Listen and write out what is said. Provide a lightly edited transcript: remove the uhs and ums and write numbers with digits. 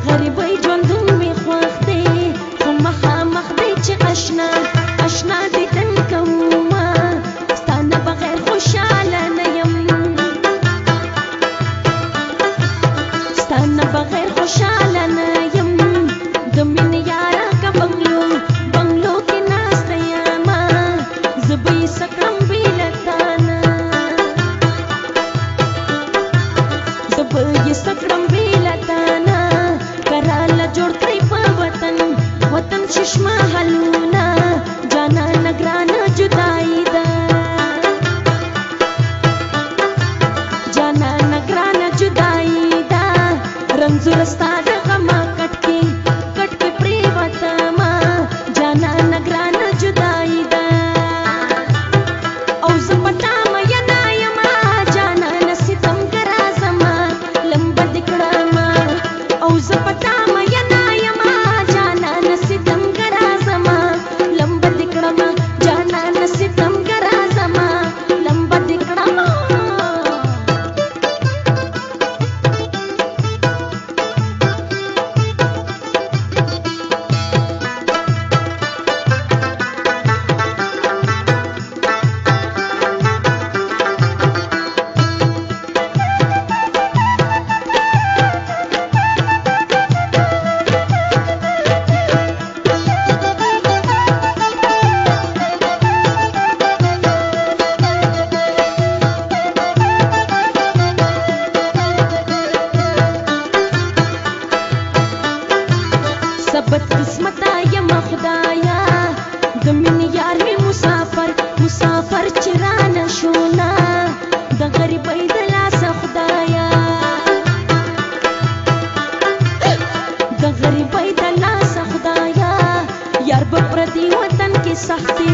غریبۍ ژوندون مې خوښ دی خو مخامخ دی چې اشنا دیدن کومه ستا نه بغیر خوشحاله نه یم ستا نه بغیر خوشحاله نه یم د مینې یاره که بنګلو کې ناسته یمه زه به یې څه کړم بې له تا نه زه به یې څه کړم بې له تا نه کراله جوړ کړئ په وطن ششمه حلونه جانانه ګرانه جدایي ده جانانه ګرانه جدایي ده رنځونه ستا د غمه کټ کې پرېوتمه جانانه ګرانه جدایي ده او زه په تا مینه یمه جانانه ستمګره زما لمبه دې کړمه او زه په تا مینه یمه جانانه ستمګره زما لمبه دې کړمه جانانه ستمګره زما لمبه دې کړمه بد قسمته یم خدایا د مینې یار مې مسافر چې رانه شو نه د غریبۍ د لاسه خدایا د غریبۍ د لاسه خدایا یار به پردي وطن کې سختي